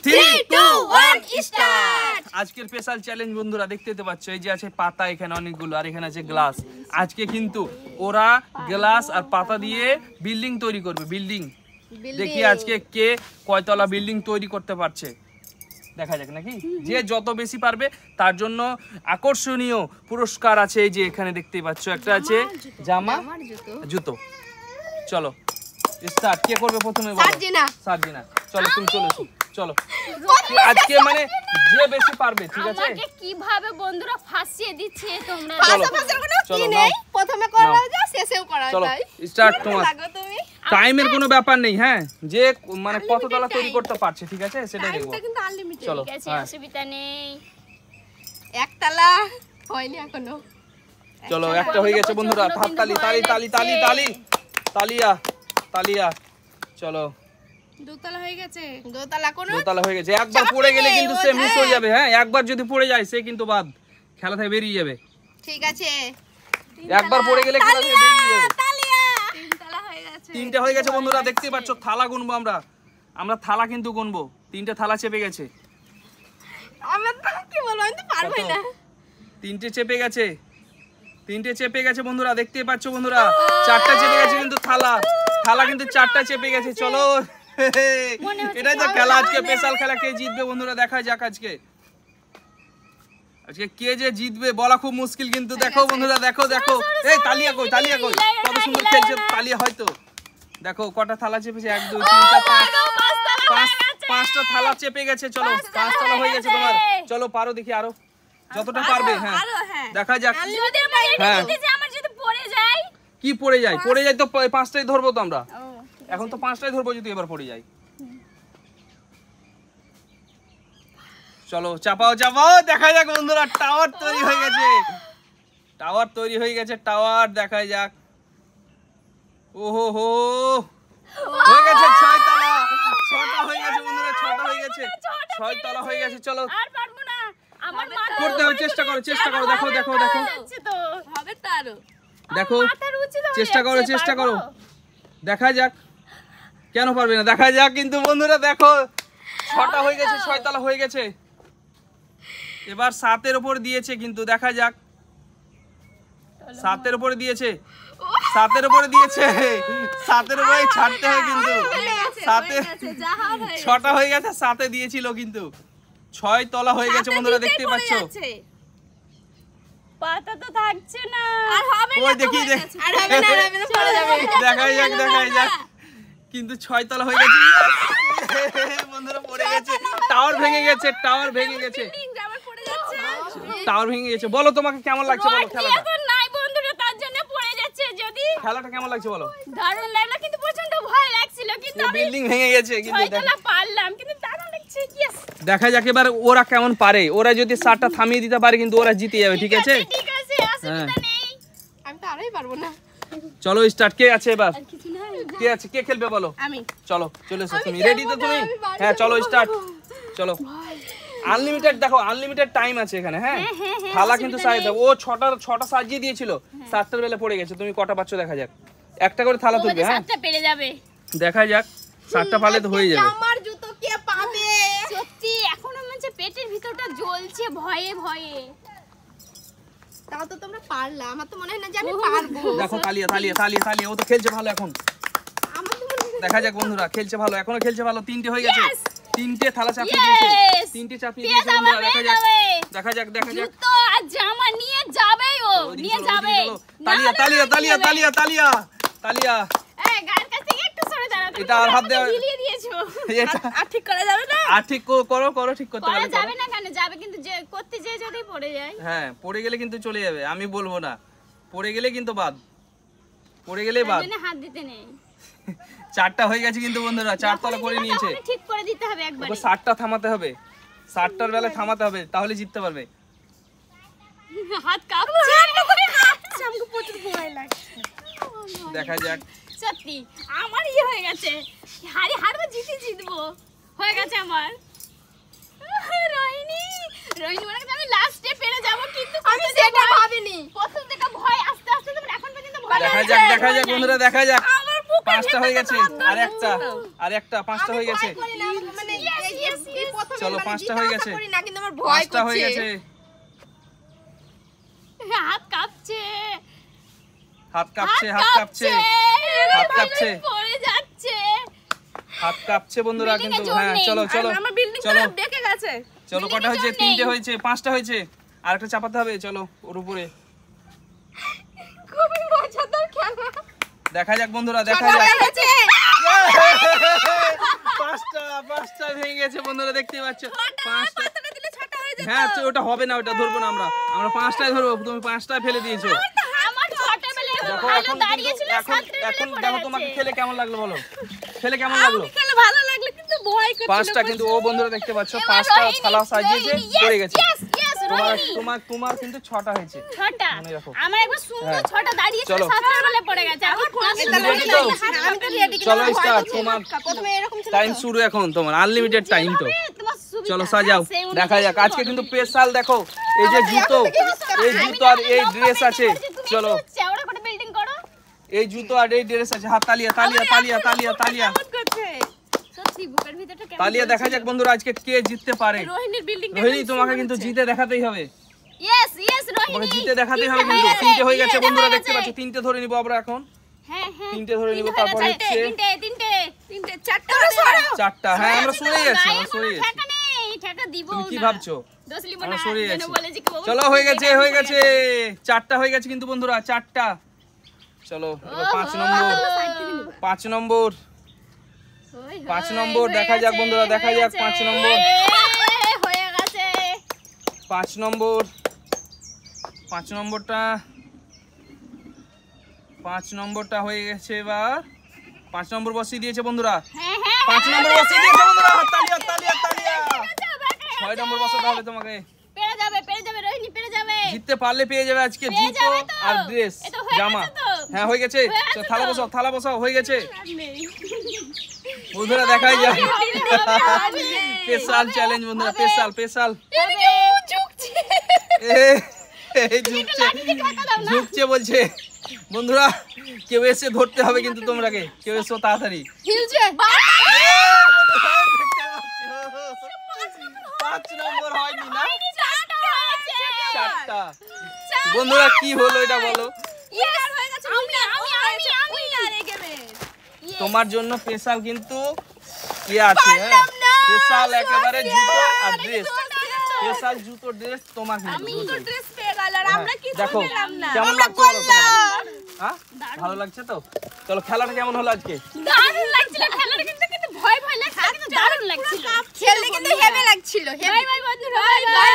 3 2 1 start. আজকের special challenge বন্ধুরা দেখতে পাচ্ছ, এই যে আছে পাতা এখানে অনেকগুলো, আর এখানে আছে গ্লাস। আজকে কিন্তু ওরা গ্লাস আর পাতা দিয়ে বিল্ডিং তৈরি করবে। বিল্ডিং দেখি আজকে কে কয়তলা বিল্ডিং তৈরি করতে পারছে, দেখা যাক নাকি। যে যত বেশি পারবে তার জন্য আকর্ষণীয় পুরস্কার আছে। এই যে এখানে দেখতেই পাচ্ছ, একটা আছে জামা, জুতো। চলো স্টার্ট। কে করবে প্রথমে? সার্জিনা। চলো তুমি চলো, চলো আজকে মানে যে বেশি পারবে, ঠিক আছে? আমাকে কিভাবে বন্ধুরা ফাঁসিয়ে দিচ্ছে তোমরা। চলো প্রথমে করা যায়, শেষেও করা যায়। চলো স্টার্ট। তোমার টাইমের কোনো ব্যাপার নেই, হ্যাঁ, যে মানে কততলা তৈরি করতে পারছে, ঠিক আছে, সেটাই দেখবো। কিন্তু আনলিমিটেড, ঠিক আছে, অসুবিধা নেই। একতলা হয়নি এখনো। চলো একটা হয়ে গেছে বন্ধুরা। হাততালি, তালি তালি তালি তালি, তালিয়া তালিয়া। চলো দোতলা হয়ে গেছে। দোতলা হয়ে গেছে। একবার পড়ে গেলে কিন্তু সে মিস হয়ে যাবে। হ্যাঁ, একবার যদি পড়ে যায় সে কিন্তু বাদ, খেলা থেকে বেরিয়ে যাবে। ঠিক আছে, একবার পড়ে গেলে খেলা থেকে বেরিয়ে যাবে। তালিয়া তিনতলা হয়ে গেছে। তিনটে হয়ে গেছে বন্ধুরা, দেখতেই পাচ্ছ। থালা গুনবো আমরা থালা কিন্তু গুনবো। তিনটে থালা চেপে গেছে। আমি তো কি বলবো, আমি তো পারবই না। তিনটে চেপে গেছে বন্ধুরা, দেখতেই পাচ্ছ বন্ধুরা। চারটা চেপে গেছে কিন্তু থালা কিন্তু চারটা চেপে গেছে। চলো এটাই তো খেলা, আজকে স্পেশাল খেলা। কে জিতবে বন্ধুরা দেখা যাক। আজকে কে যে জিতবে বলা খুব মুশকিল, কিন্তু দেখো বন্ধুরা, দেখো এই তালিয়া কই কত সুন্দর খেলছে তালিয়া। হয়তো দেখো কটা থালা চেপেছে, 1 2 3 4 5 5টা থালা চেপে গেছে। চলো 5 তলা হয়ে গেছে তোমার। চলো পারো দেখি, আরো যতটা পারবে। হ্যাঁ দেখা যাক। হ্যাঁ আমার যদি পড়ে যায়, কি পড়ে যায় তো 5টাই ধরবো তো আমরা। এখন তো 5টাই ধরবো, যদি এবার পড়ে যায়। চলো চাপাও দেখা যাক বন্ধুরা। টাওয়ার তৈরি হয়ে গেছে। টাওয়ার দেখা যাক। ওহো হো হয়ে গেছে 6 তলা। 6টা হয়ে গেছে বন্ধুরা, 6টা হয়ে গেছে। 6 তলা হয়ে গেছে। চলো আর পারবো না, আমার মাথা করতে হবে। চেষ্টা করো। দেখো হচ্ছে তো, হবে তো আরো। দেখো চেষ্টা করো। দেখা যাক কেন পারবে না, দেখা যাক। কিন্তু বন্ধুরা দেখো 6টা হয়ে গেছে, 6 তলা হয়ে গেছে। এবার 7-এর উপর দিয়েছে, কিন্তু দেখা যাক। 7-এর উপরে দিয়েছে। 7-এর উপরে ছাড়তে হয় কিন্তু। 6টা হয়ে গেছে, 7-এ দিয়েছিল কিন্তু। 6 তলা হয়ে গেছে বন্ধুরা, দেখতে পাচ্ছ। পাতা তো থাকছে না। আর হবে না, ওই দেখি আর হবে না, পড়ে যাবে। দেখাই যাক। কিন্তু 6 তলা হয়ে গেছে বন্ধুরা, পড়ে গেছে। টাওয়ার ভেঙে গেছে। আবার পড়ে যাচ্ছে। টাওয়ার ভেঙে গেছে। বলো তোমাকে কেমন লাগছে, বলো খেলাটা। এখন নাই বন্ধুরা, তার জন্য পড়ে যাচ্ছে। যদি খেলাটা কেমন লাগছে বলো। দারুণ লাগলো, কিন্তু প্রচন্ড ভয় লাগছিল। কিন্তু আমি বিল্ডিং ভেঙে গেছে, কিন্তু ছয়তলা পারলাম, কিন্তু দারুণ লাগছে। ইয়েস, দেখা যাক এবার ওরা কেমন পারে। ওরা যদি 7টা থামিয়ে দিতে পারে, কিন্তু ওরা জিতে যাবে, ঠিক আছে? অসুবিধা নেই। আমি তো আরই পারবো না। চলো স্টার্ট। কে আছে এবার? আর কিছু নাই। কে খেলবে বলো। আমি। চলো চলে এসো। তুমি রেডি তো তুমি? হ্যাঁ চলো স্টার্ট। চলো আনলিমিটেড, দেখো আনলিমিটেড টাইম আছে এখানে। হ্যাঁ থালা কিন্তু সাজিয়ে ও 6টা সাজিয়ে দিয়েছিল। 7টার বেলা পড়ে গেছে। তুমি কটা পাচ্ছ দেখা যাক। একটা করে থালা তুলবে। হ্যাঁ 7টা পেরে যাবে, দেখা যাক। 7টা পারলে তো হয়ে যাবে। আমার জুতো কে পাবে? সত্যি এখনো মনে পেটের ভিতরটা জ্বলছে ভয়ে। তাও তো তোমরা পারলা, আমার তো মনে হয় না যে আমি পারবো। দেখো তালিয়া ও তো খেলছে ভালো এখন। আমার তো মনে হয় দেখা যাক বন্ধুরা, খেলছে ভালো, এখনো খেলছে ভালো। 3টে হয়ে গেছে। 3টে থালা চাপিয়ে দিয়েছে। 3টে চাপিয়ে দিয়েছে বন্ধুরা, দেখা যাক। জুতো আর জামা নিয়ে যাবে, নিয়ে যাবে। তালিয়া এই গায়ের কাছ থেকে একটু সরে দাঁড়াও। এটা আর হাত দেওয়া, ঝিলিয়ে দিয়েছো। এটা আর ঠিক করা যাবে না। আর ঠিক করো, ঠিক করতে করা পারলে যাবে না কেন? যাবে, কিন্তু যে করতে যে যদি পড়ে যায়। হ্যাঁ পড়ে গেলে কিন্তু চলে যাবে। আমি বলবো না, পড়ে গেলে কিন্তু বাদ, পড়ে গেলেই বাদ। তার জন্য হাত দিতে নেই। 4টা হয়ে গেছে কিন্তু বন্ধুরা, 4 তলা করে নিয়েছে। ঠিক করে দিতে হবে একবার। 7টা থামাতে হবে, 7টার বেলা থামাতে হবে, তাহলে জিততে পারবে। হাত কাঁপছে। আমাকে প্রচুর ভয় লাগছে। দেখা যাক। সত্যি আমার হয়ে গেছে। হারবো, জিতবো, হয়ে গেছে আমার। রোহিণী মনে করছে আমি লাস্টে পেরে যাবো, কিন্তু আমি সেটা ভাবিনি। প্রথম থেকে ভয়, আস্তে তবে এখন পর্যন্ত ভয় দেখা যাক বন্ধুরা, দেখা যাক। 5টা হয়ে গেছে, আর একটা 5টা হয়ে গেছে। মানে এই চলো, মানে 5টা জিতে হয়ে আশা গেছে। করি না, কিন্তু আমার ভয় 5টা হয়ে করছে। গেছে। হাত কাঁপছে হাত কাঁপছে, হাত কাঁপছে, হাত কাঁপছে, পড়ে যাচ্ছে। হাত কাঁপছে বন্ধুরা Building এ কিন্তু। জোর হ্যাঁ নেই। চলো চলো আমার বিল্ডিং চলো ডেকে গেছে। চলো, কটা হয়েছে? 3টে হয়েছে, 5টা হয়েছে, আর একটা চাপাতে হবে। চলো ওর উপরে খুবই মজাদার খেলা। দেখা যাক বন্ধুরা, দেখা যাক। হয়ে গেছে। 5টা ভেঙে গেছে বন্ধুরা, দেখতে পাচ্ছ। 5টা, পাতাটা দিলে ছোট হয়ে যেত। হ্যাঁ ওটা হবে না, ওটা ধরবো না আমরা 5টায় ধরবো। তুমি 5টায় ফেলে দিয়েছো। আমার ছোটবেলায় দেখো ভালো এখন দাঁড়িয়েছিল, এখন সাঁতরে এখন পড়ে দেখো গেছে। তোমাকে খেলে কেমন লাগলো বলো, খেলে কেমন লাগলো? আমি খেলে ভালো লাগলো, কিন্তু ভয় করছিল। 5টা কিন্তু ও বন্ধুরা দেখতে পাচ্ছ, এবার 5টা রোহিণী, থালা সাজিয়েছে, রোহিণী, yes, পড়ে গেছে। yes, yes, তোমার রোহিণী। তোমার তোমার কিন্তু 6টা হয়েছে। ছটা। মনে রাখো। আমার একবার সুন্দর হ্যাঁ। ছটা দাঁড়িয়েছিল, চলো। সাঁতরে বলে পড়ে গেছে। এখন ক্লাস তুমি ready তো? আমি তো ready, কিন্তু চলো আমার ভয় start, করছে। তোমার প্রথমে এরকম ছিল টাইম তো। শুরু এখন, তোমার আনলিমিটেড টাইম তো। তোমার সুবিধা। চলো সাজাও, সেই অনুযায়ী দেখা যাক। শুরু আজকে করো। কিন্তু স্পেশাল দেখো, এই যে জুতো, এই জুতো আর এই ড্রেস আছে। চলো চেওড়া করে বিল্ডিং করো। এই জুতো আর এই ড্রেস আছে। হাত তালিয়া তালিয়া তালিয়া তালিয়া তালিয়া কেমন করছে? সত্যি বুকের ভিতরটা কেমন তালিয়া। দেখা যাক বন্ধুরা আজকে কে জিততে পারে। রোহিণীর বিল্ডিং রোহিণী তোমাকে কিন্তু জিতে দেখাতেই হবে, ইয়েস ইয়েস তোমাকে রোহিণী জিতে দেখাতেই হবে কিন্তু। 3টে হয়ে গেছে বন্ধুরা, দেখতে পাচ্ছ। 3টে ধরে নিবো আমরা এখন, হ্যাঁ হ্যাঁ 3টে ধরে নিবো। তিনটে তারপর হয়ে হচ্ছে গেছে, তিনটে তিনটে চারটা হয়ে গেছে। 4টা। হ্যাঁ আমরা সরে যাচ্ছি, আমরা সরে যাচ্ছি। ঠেকা নেই, ঠেকা দিব তুমি কি না। ভাবছো? দোষ লিবো আমরা না, সরে যেন যাচ্ছি। বলে যে কি বাবু, চলো হয়ে গেছে, হয়ে গেছে। 4টা হয়ে গেছে কিন্তু বন্ধুরা, 4টা। চলো এবার 5 নম্বর, 5 নম্বর, 5 নম্বর। দেখা যাক বন্ধুরা, দেখা যাক 5 নম্বর, হয়ে গেছে 5 নম্বর, 5 নম্বরটা, 5 নম্বরটা হয়ে গেছে। এবার 5 নম্বর বসিয়ে দিয়েছে বন্ধুরা, হ্যাঁ হ্যাঁ 5 নম্বর বসিয়ে দিয়েছে বন্ধুরা। তালিয়া তালিয়া তালিয়া। 6 নম্বর বসাতে হবে তোমাকে। পেরে যাবে রোহিণী, পেরে যাবে। জিততে পারলে পেয়ে যাবে আজকে পেয়ে জুতো যাবে তো। আর ড্রেস, এ তো হয়ে জামা। গেছে তো। হ্যাঁ হয়ে গেছে। হয়ে গেছে থালা তো। বসাও, থালা বসাও, হয়ে গেছে নেই। বন্ধুরা। দেখাই যায় হবে। স্পেশাল চ্যালেঞ্জ বন্ধুরা, হবে। Special special. এদিকে ও ঝুঁকছে। এই ঝুঁকছে, ঝুঁকছে বলছে বন্ধুরা। কেউ এসে ধরতে হবে কিন্তু তোমরাকে, কেউ এসো তাড়াতাড়ি। হিলছে। 5 নম্বর হয়নি না, চারটা হয়েছে। 4টা। বন্ধুরা কি হলো এটা বলো? Yes, হয়ে গেছে। আমি আর এগেবে। তোমার জন্য স্পেশাল কিন্তু ইয়ে আছে। হ্যাঁ স্পেশাল একেবারে জুতো আর ড্রেস, স্পেশাল জুতো ড্রেস তোমার কিন্তু। আমি তো ড্রেস পেয়ে গেল আর আমরা কি দেখো পেলাম না। কেমন আমরা লাগছে বলো তোমার? বললাম। হ্যাঁ ভালো লাগছে তো? চলো খেলাটা কেমন হলো আজকে? দারুণ লাগছিল খেলাটা, কিন্তু ভয় ভয় লাগছিল, কিন্তু দারুণ লাগছিল। খেলতে কিন্তু হেভি লাগছিল। বাই বাই বন্ধুরা, বাই বাই।